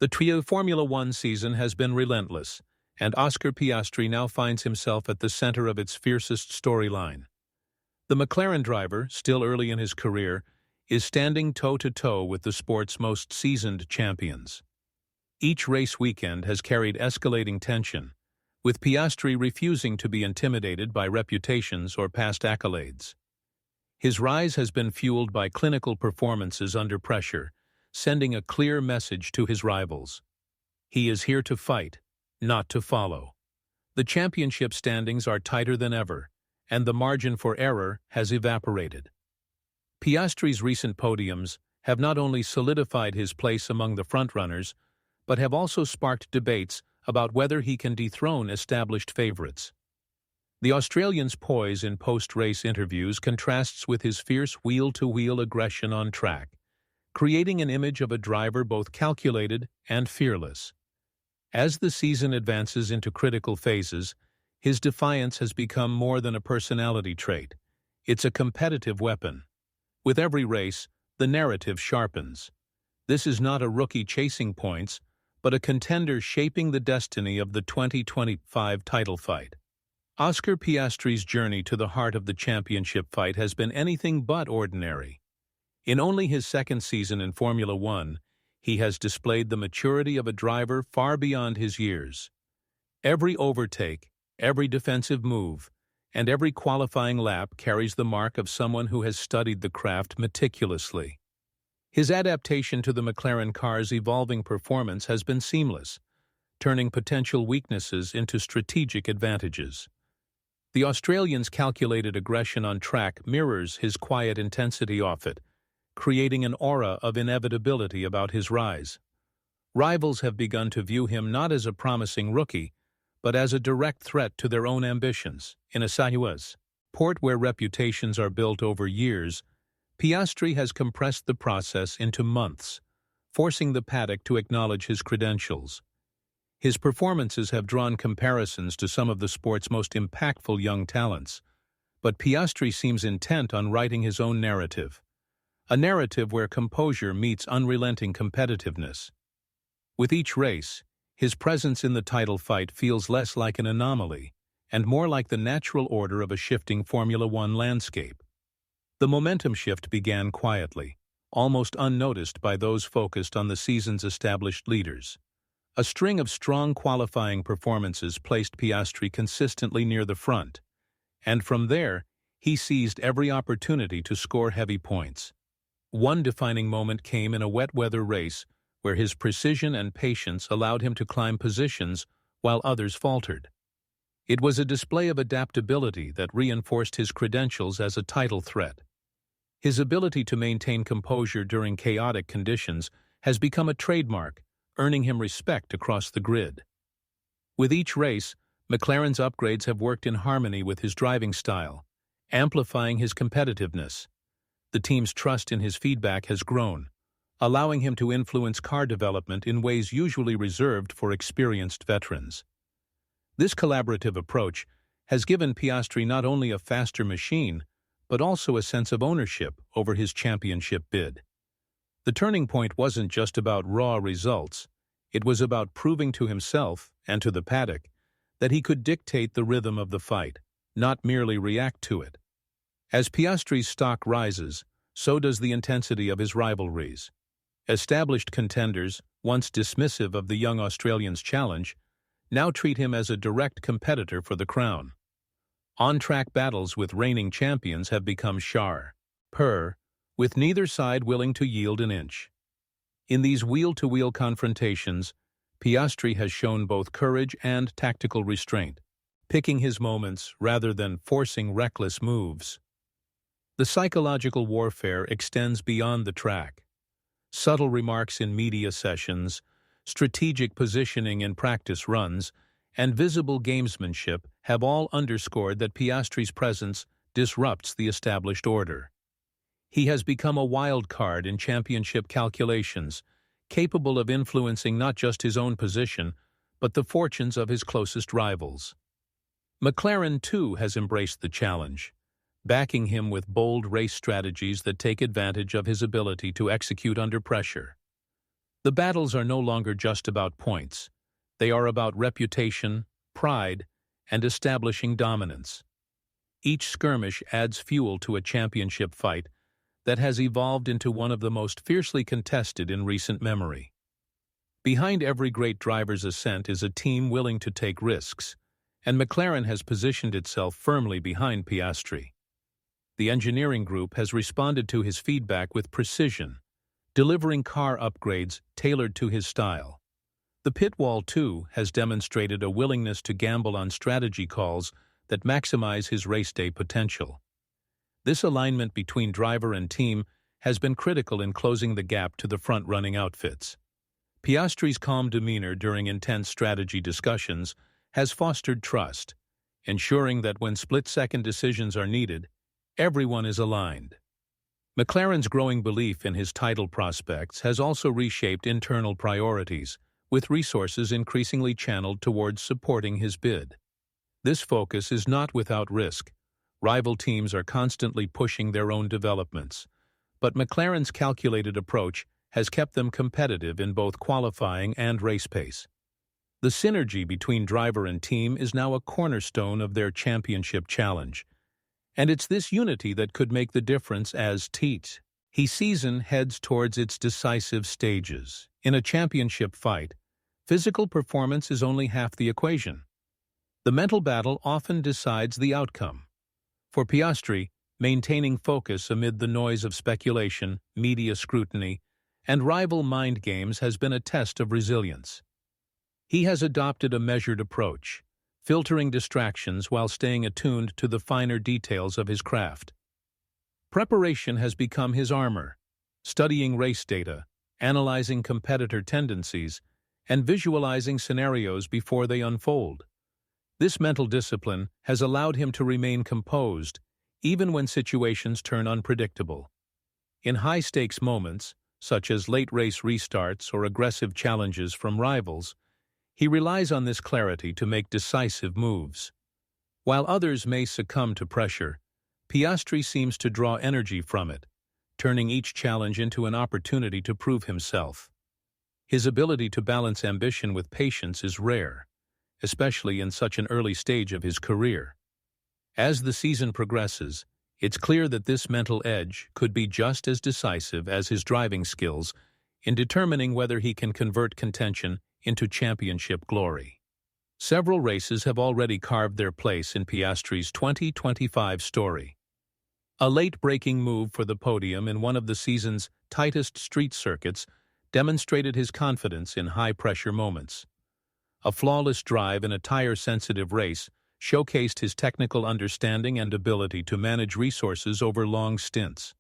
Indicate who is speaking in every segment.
Speaker 1: The trio Formula One season has been relentless, and Oscar Piastri now finds himself at the center of its fiercest storyline. The McLaren driver, still early in his career, is standing toe-to-toe with the sport's most seasoned champions. Each race weekend has carried escalating tension, with Piastri refusing to be intimidated by reputations or past accolades. His rise has been fueled by clinical performances under pressure, sending a clear message to his rivals. He is here to fight, not to follow. The championship standings are tighter than ever, and the margin for error has evaporated. Piastri's recent podiums have not only solidified his place among the frontrunners, but have also sparked debates about whether he can dethrone established favorites. The Australian's poise in post-race interviews contrasts with his fierce wheel-to-wheel aggression on track, creating an image of a driver both calculated and fearless. As the season advances into critical phases, his defiance has become more than a personality trait. It's a competitive weapon. With every race, the narrative sharpens. This is not a rookie chasing points, but a contender shaping the destiny of the 2025 title fight. Oscar Piastri's journey to the heart of the championship fight has been anything but ordinary. In only his second season in Formula One, he has displayed the maturity of a driver far beyond his years. Every overtake, every defensive move, and every qualifying lap carries the mark of someone who has studied the craft meticulously. His adaptation to the McLaren car's evolving performance has been seamless, turning potential weaknesses into strategic advantages. The Australian's calculated aggression on track mirrors his quiet intensity off it, creating an aura of inevitability about his rise. Rivals have begun to view him not as a promising rookie, but as a direct threat to their own ambitions. In a sport where reputations are built over years, Piastri has compressed the process into months, forcing the paddock to acknowledge his credentials. His performances have drawn comparisons to some of the sport's most impactful young talents, but Piastri seems intent on writing his own narrative. A narrative where composure meets unrelenting competitiveness. With each race, his presence in the title fight feels less like an anomaly and more like the natural order of a shifting Formula One landscape. The momentum shift began quietly, almost unnoticed by those focused on the season's established leaders. A string of strong qualifying performances placed Piastri consistently near the front, and from there, he seized every opportunity to score heavy points. One defining moment came in a wet-weather race where his precision and patience allowed him to climb positions while others faltered. It was a display of adaptability that reinforced his credentials as a title threat. His ability to maintain composure during chaotic conditions has become a trademark, earning him respect across the grid. With each race, McLaren's upgrades have worked in harmony with his driving style, amplifying his competitiveness. The team's trust in his feedback has grown, allowing him to influence car development in ways usually reserved for experienced veterans. This collaborative approach has given Piastri not only a faster machine, but also a sense of ownership over his championship bid. The turning point wasn't just about raw results, it was about proving to himself and to the paddock that he could dictate the rhythm of the fight, not merely react to it. As Piastri's stock rises, so does the intensity of his rivalries. Established contenders, once dismissive of the young Australian's challenge, now treat him as a direct competitor for the crown. On-track battles with reigning champions have become sharp, with neither side willing to yield an inch. In these wheel-to-wheel confrontations, Piastri has shown both courage and tactical restraint, picking his moments rather than forcing reckless moves. The psychological warfare extends beyond the track. Subtle remarks in media sessions, strategic positioning in practice runs, and visible gamesmanship have all underscored that Piastri's presence disrupts the established order. He has become a wild card in championship calculations, capable of influencing not just his own position, but the fortunes of his closest rivals. McLaren, too, has embraced the challenge, backing him with bold race strategies that take advantage of his ability to execute under pressure. The battles are no longer just about points. They are about reputation, pride, and establishing dominance. Each skirmish adds fuel to a championship fight that has evolved into one of the most fiercely contested in recent memory. Behind every great driver's ascent is a team willing to take risks, and McLaren has positioned itself firmly behind Piastri. The engineering group has responded to his feedback with precision, delivering car upgrades tailored to his style. The pit wall, too, has demonstrated a willingness to gamble on strategy calls that maximize his race day potential. This alignment between driver and team has been critical in closing the gap to the front-running outfits. Piastri's calm demeanor during intense strategy discussions has fostered trust, ensuring that when split-second decisions are needed, everyone is aligned. McLaren's growing belief in his title prospects has also reshaped internal priorities, with resources increasingly channeled towards supporting his bid. This focus is not without risk. Rival teams are constantly pushing their own developments, but McLaren's calculated approach has kept them competitive in both qualifying and race pace. The synergy between driver and team is now a cornerstone of their championship challenge, and it's this unity that could make the difference as the season heads towards its decisive stages. In a championship fight, physical performance is only half the equation. The mental battle often decides the outcome. For Piastri, maintaining focus amid the noise of speculation, media scrutiny, and rival mind games has been a test of resilience. He has adopted a measured approach, filtering distractions while staying attuned to the finer details of his craft. Preparation has become his armor, studying race data, analyzing competitor tendencies, and visualizing scenarios before they unfold. This mental discipline has allowed him to remain composed, even when situations turn unpredictable. In high-stakes moments, such as late race restarts or aggressive challenges from rivals, he relies on this clarity to make decisive moves. While others may succumb to pressure, Piastri seems to draw energy from it, turning each challenge into an opportunity to prove himself. His ability to balance ambition with patience is rare, especially in such an early stage of his career. As the season progresses, it's clear that this mental edge could be just as decisive as his driving skills in determining whether he can convert contention into championship glory. Several races have already carved their place in Piastri's 2025 story. A late-breaking move for the podium in one of the season's tightest street circuits demonstrated his confidence in high-pressure moments. A flawless drive in a tire-sensitive race showcased his technical understanding and ability to manage resources over long stints.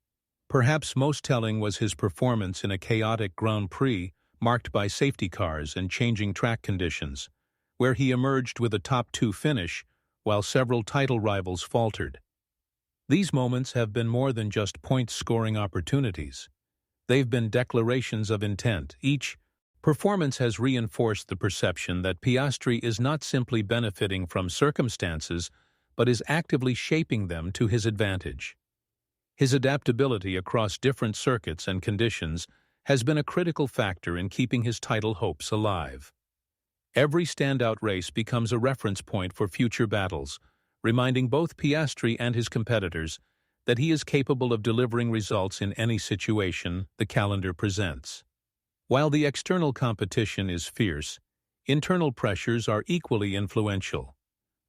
Speaker 1: Perhaps most telling was his performance in a chaotic Grand Prix marked by safety cars and changing track conditions, where he emerged with a top-2 finish while several title rivals faltered. These moments have been more than just point-scoring opportunities. They've been declarations of intent. Each performance has reinforced the perception that Piastri is not simply benefiting from circumstances, but is actively shaping them to his advantage. His adaptability across different circuits and conditions has been a critical factor in keeping his title hopes alive. Every standout race becomes a reference point for future battles, reminding both Piastri and his competitors that he is capable of delivering results in any situation the calendar presents. While the external competition is fierce, internal pressures are equally influential.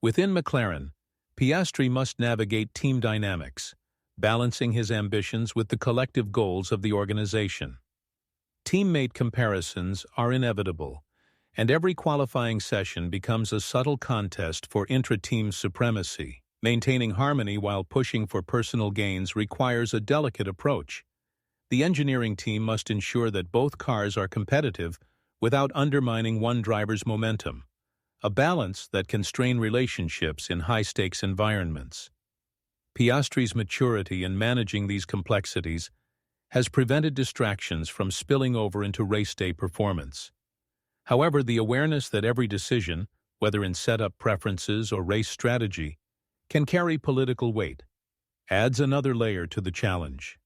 Speaker 1: Within McLaren, Piastri must navigate team dynamics, balancing his ambitions with the collective goals of the organization. Teammate comparisons are inevitable, and every qualifying session becomes a subtle contest for intra-team supremacy. Maintaining harmony while pushing for personal gains requires a delicate approach. The engineering team must ensure that both cars are competitive without undermining one driver's momentum, a balance that can strain relationships in high-stakes environments. Piastri's maturity in managing these complexities has prevented distractions from spilling over into race day performance. However, the awareness that every decision, whether in setup preferences or race strategy, can carry political weight, adds another layer to the challenge.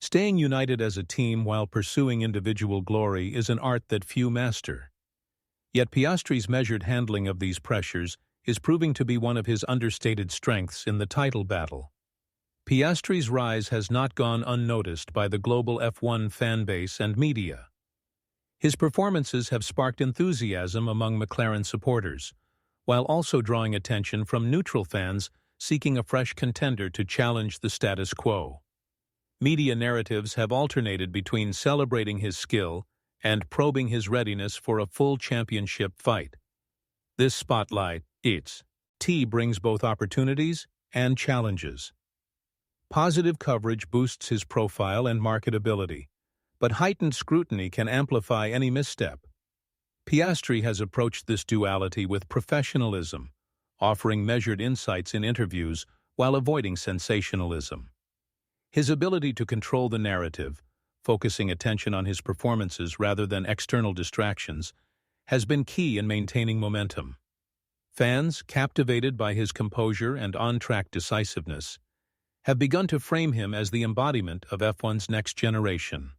Speaker 1: Staying united as a team while pursuing individual glory is an art that few master. Yet Piastri's measured handling of these pressures is proving to be one of his understated strengths in the title battle. Piastri's rise has not gone unnoticed by the global F1 fanbase and media. His performances have sparked enthusiasm among McLaren supporters, while also drawing attention from neutral fans seeking a fresh contender to challenge the status quo. Media narratives have alternated between celebrating his skill and probing his readiness for a full championship fight. This spotlight, brings both opportunities and challenges. Positive coverage boosts his profile and marketability, but heightened scrutiny can amplify any misstep. Piastri has approached this duality with professionalism, offering measured insights in interviews while avoiding sensationalism. His ability to control the narrative, focusing attention on his performances rather than external distractions, has been key in maintaining momentum. Fans, captivated by his composure and on-track decisiveness, have begun to frame him as the embodiment of F1's next generation.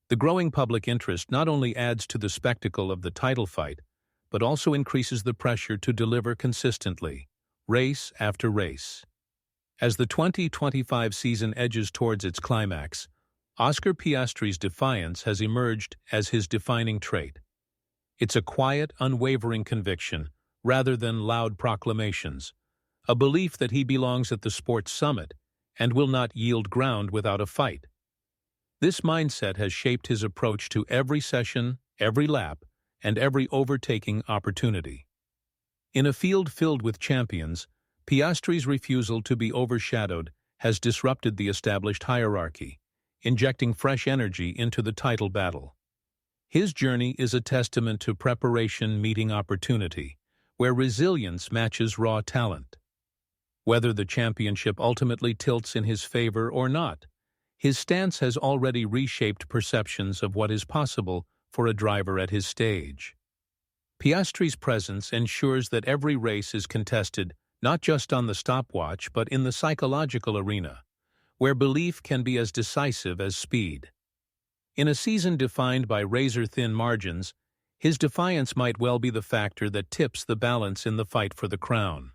Speaker 1: The growing public interest not only adds to the spectacle of the title fight, but also increases the pressure to deliver consistently, race after race. As the 2025 season edges towards its climax, Oscar Piastri's defiance has emerged as his defining trait. It's a quiet, unwavering conviction, rather than loud proclamations, a belief that he belongs at the sport's summit and will not yield ground without a fight. This mindset has shaped his approach to every session, every lap, and every overtaking opportunity. In a field filled with champions, Piastri's refusal to be overshadowed has disrupted the established hierarchy, injecting fresh energy into the title battle. His journey is a testament to preparation meeting opportunity, where resilience matches raw talent. Whether the championship ultimately tilts in his favor or not, his stance has already reshaped perceptions of what is possible for a driver at his stage. Piastri's presence ensures that every race is contested not just on the stopwatch but in the psychological arena, where belief can be as decisive as speed. In a season defined by razor-thin margins, his defiance might well be the factor that tips the balance in the fight for the crown.